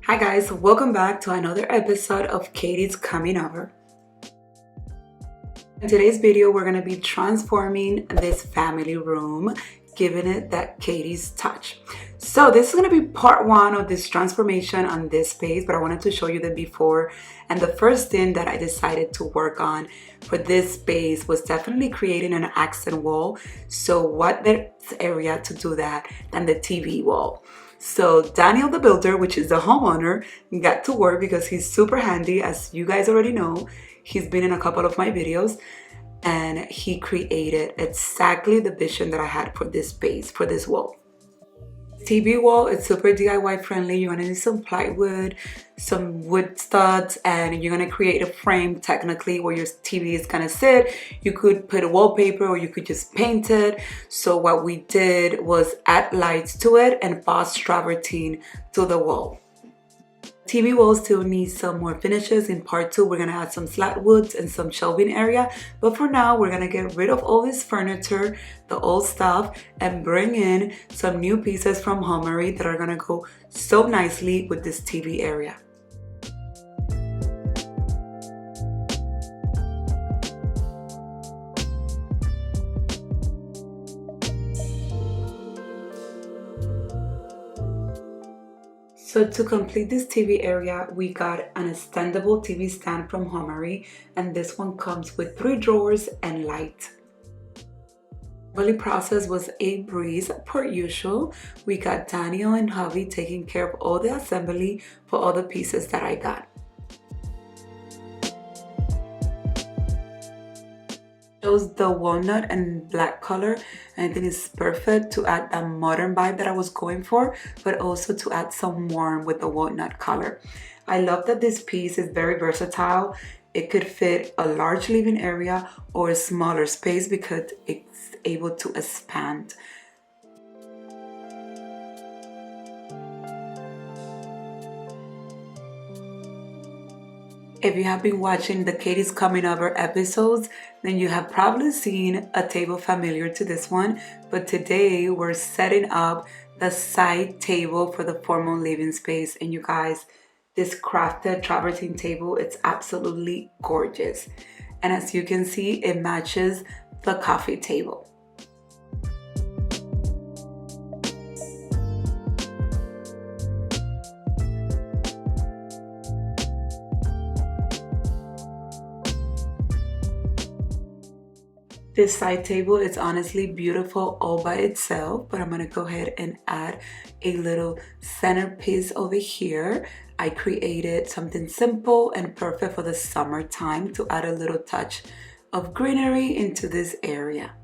Hi guys, welcome back to another episode of Katie's Coming Over. In today's video, we're going to be transforming this family room, giving it that Katie's touch. So this is going to be part one of this transformation on this space, but I wanted to show you the before. And the first thing that I decided to work on for this space was definitely creating an accent wall. So what better area to do that than the TV wall? So Daniel the builder, which is the homeowner, got to work because he's super handy. As you guys already know, he's been in a couple of my videos and he created exactly the vision that I had for this space, for this wall. TV wall, it's super DIY friendly. You're gonna need some plywood, some wood studs, and you're gonna create a frame technically where your TV is gonna sit. You could put a wallpaper or you could just paint it. So what we did was add lights to it and pass travertine to the wall. TV wall still needs some more finishes. In part two, we're gonna add some slat woods and some shelving area. But for now, we're gonna get rid of all this furniture, the old stuff, and bring in some new pieces from Homary that are gonna go so nicely with this TV area. So to complete this TV area, we got an extendable TV stand from Homary, and this one comes with 3 drawers and light. Assembly process was a breeze per usual. We got Daniel and hubby taking care of all the assembly for all the pieces that I got. Chose the walnut and black color, and I think it's perfect to add that modern vibe that I was going for, but also to add some warmth with the walnut color. I love that this piece is very versatile. It could fit a large living area or a smaller space because it's able to expand. If you have been watching the Katie's Coming Over episodes, then you have probably seen a table familiar to this one, but today we're setting up the side table for the formal living space. And you guys, this crafted travertine table, it's absolutely gorgeous. And as you can see, it matches the coffee table. This side table is honestly beautiful all by itself, but I'm gonna go ahead and add a little centerpiece over here. I created something simple and perfect for the summertime to add a little touch of greenery into this area.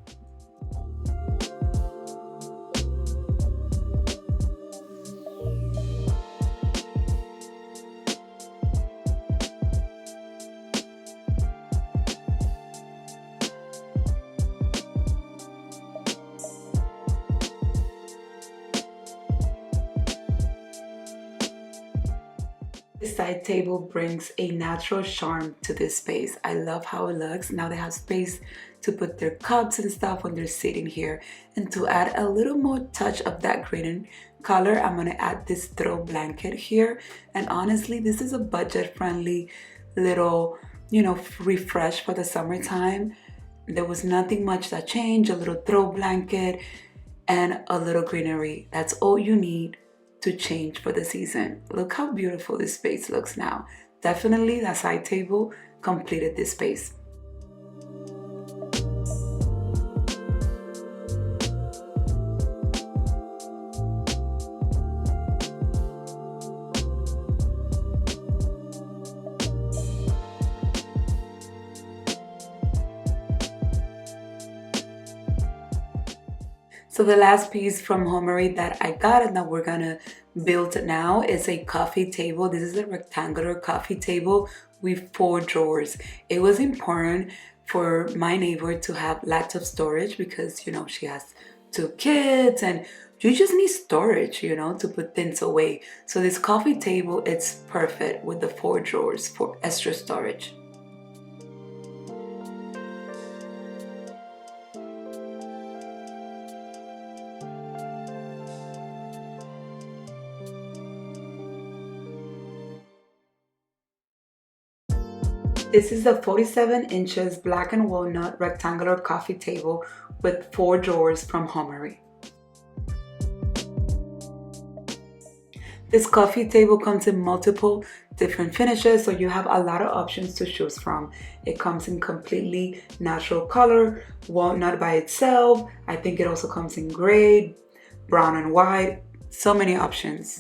This side table brings a natural charm to this space. I love how it looks. Now they have space to put their cups and stuff when they're sitting here. And to add a little more touch of that green color, I'm gonna add this throw blanket here. And honestly, this is a budget-friendly little, refresh for the summertime. There was nothing much that changed, a little throw blanket and a little greenery. That's all you need to change for the season. Look how beautiful this space looks now. Definitely that side table completed this space. So the last piece from Homary that I got and that we're gonna build now is a coffee table. This is a rectangular coffee table with 4 drawers. It was important for my neighbor to have lots of storage because, she has 2 kids and you just need storage, to put things away. So this coffee table, it's perfect with the 4 drawers for extra storage. This is the 47 inches black and walnut rectangular coffee table with 4 drawers from Homary. This coffee table comes in multiple different finishes, so you have a lot of options to choose from. It comes in completely natural color, walnut by itself. I think it also comes in gray, brown and white. So many options.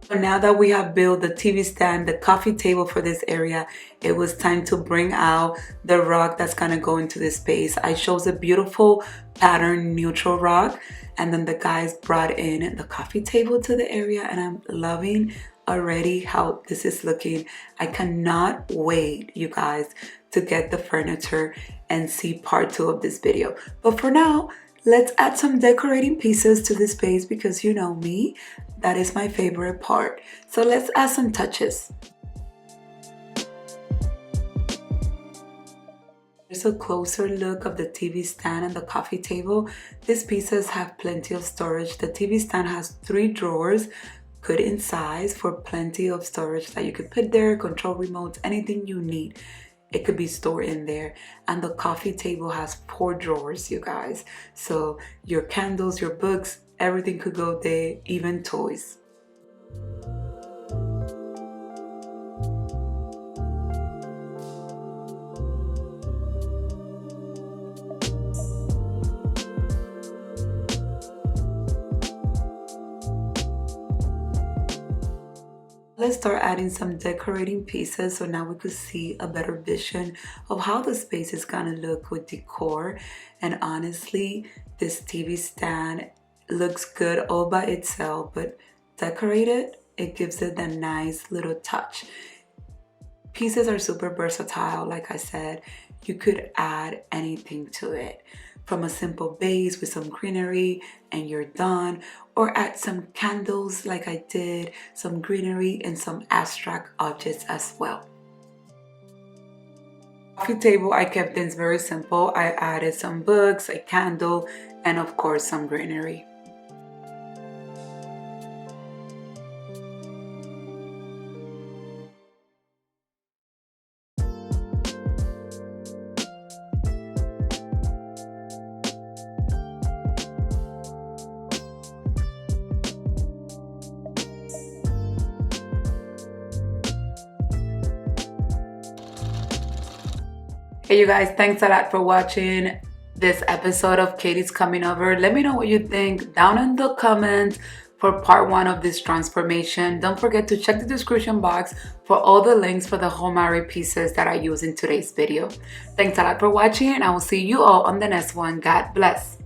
So now that we have built the TV stand, the coffee table for this area, it was time to bring out the rug that's gonna go into this space. I chose a beautiful pattern neutral rug, and then the guys brought in the coffee table to the area, and I'm loving already how this is looking. I cannot wait, you guys, to get the furniture and see part 2 of this video. But for now, let's add some decorating pieces to this space because you know me, that is my favorite part. So let's add some touches. Here's a closer look of the TV stand and the coffee table. These pieces have plenty of storage. The TV stand has 3 drawers, good in size, for plenty of storage that you could put there, control remotes, anything you need. It could be stored in there. And the coffee table has 4 drawers, you guys. So your candles, your books, everything could go there, even toys. Let's start adding some decorating pieces so now we could see a better vision of how the space is gonna look with decor. And honestly, this TV stand looks good all by itself, but decorated, it gives it a nice little touch. Pieces are super versatile, like I said. You could add anything to it, from a simple base with some greenery and you're done, or add some candles like I did, some greenery and some abstract objects as well. Coffee table, I kept things very simple. I added some books, a candle, and of course some greenery. Hey you guys, thanks a lot for watching this episode of Katie's Coming Over. Let me know what you think down in the comments for part 1 of this transformation. Don't forget to check the description box for all the links for the Homary pieces that I use in today's video. Thanks a lot for watching, and I will see you all on the next one. God bless.